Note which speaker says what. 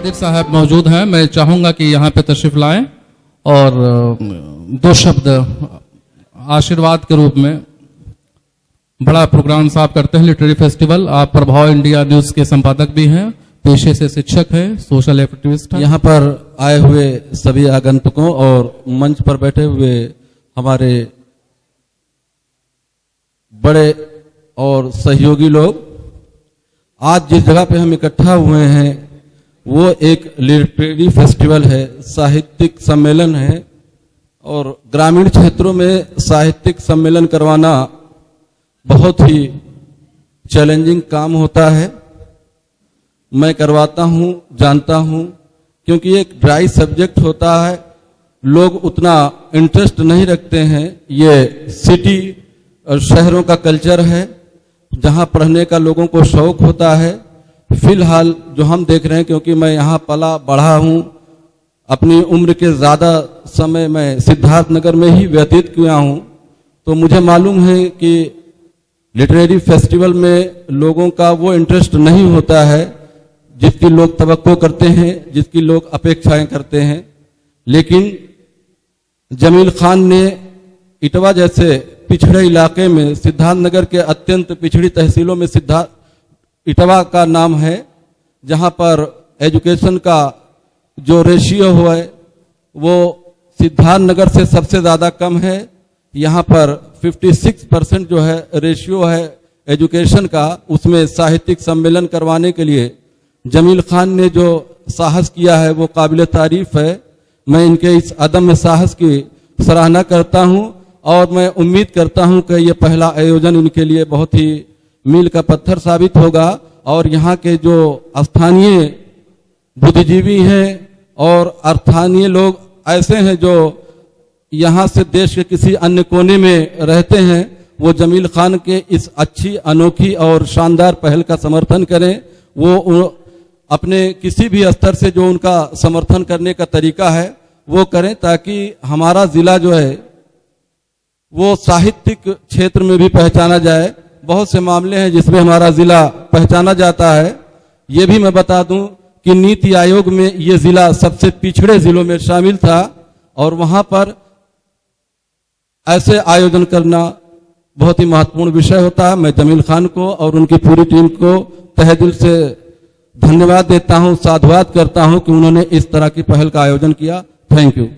Speaker 1: कादिर साहब मौजूद हैं, मैं चाहूंगा कि यहाँ पे तशरीफ लाएं और दो शब्द आशीर्वाद के रूप में। बड़ा प्रोग्राम साहब करते हैं लिटरेरी फेस्टिवल। आप प्रभाव इंडिया न्यूज के संपादक भी हैं, पेशे से शिक्षक हैं, सोशल एक्टिविस्ट हैं।
Speaker 2: यहाँ पर आए हुए सभी आगंतुकों और मंच पर बैठे हुए हमारे बड़े और सहयोगी लोग, आज जिस जगह पे हम इकट्ठा हुए हैं वो एक लिटरेरी फेस्टिवल है, साहित्यिक सम्मेलन है। और ग्रामीण क्षेत्रों में साहित्यिक सम्मेलन करवाना बहुत ही चैलेंजिंग काम होता है। मैं करवाता हूं, जानता हूं, क्योंकि एक ड्राई सब्जेक्ट होता है, लोग उतना इंटरेस्ट नहीं रखते हैं। ये सिटी और शहरों का कल्चर है जहां पढ़ने का लोगों को शौक होता है। फिलहाल जो हम देख रहे हैं, क्योंकि मैं यहाँ पला बढ़ा हूँ, अपनी उम्र के ज़्यादा समय मैं सिद्धार्थनगर में ही व्यतीत किया हूँ, तो मुझे मालूम है कि लिटरेरी फेस्टिवल में लोगों का वो इंटरेस्ट नहीं होता है जिसकी लोग तवक्को करते हैं, जिसकी लोग अपेक्षाएं करते हैं। लेकिन जमील खान ने इटवा जैसे पिछड़े इलाके में, सिद्धार्थनगर के अत्यंत पिछड़ी तहसीलों में इटवा का नाम है, जहां पर एजुकेशन का जो रेशियो है वो सिद्धार्थनगर से सबसे ज़्यादा कम है। यहाँ पर 56% जो है रेशियो है एजुकेशन का। उसमें साहित्यिक सम्मेलन करवाने के लिए जमील खान ने जो साहस किया है वो काबिल तारीफ है। मैं इनके इस अदम्य साहस की सराहना करता हूँ और मैं उम्मीद करता हूँ कि ये पहला आयोजन इनके लिए बहुत ही मील का पत्थर साबित होगा। और यहाँ के जो स्थानीय बुद्धिजीवी हैं और स्थानीय लोग ऐसे हैं जो यहाँ से देश के किसी अन्य कोने में रहते हैं, वो जमील खान के इस अच्छी, अनोखी और शानदार पहल का समर्थन करें। वो अपने किसी भी स्तर से जो उनका समर्थन करने का तरीका है वो करें, ताकि हमारा जिला जो है वो साहित्यिक क्षेत्र में भी पहचाना जाए। बहुत से मामले हैं जिसमें हमारा जिला पहचाना जाता है। ये भी मैं बता दूं कि नीति आयोग में ये जिला सबसे पिछड़े जिलों में शामिल था और वहां पर ऐसे आयोजन करना बहुत ही महत्वपूर्ण विषय होता है। मैं जमील खान को और उनकी पूरी टीम को तहे दिल से धन्यवाद देता हूं, साधुवाद करता हूं कि उन्होंने इस तरह की पहल का आयोजन किया। Thank you.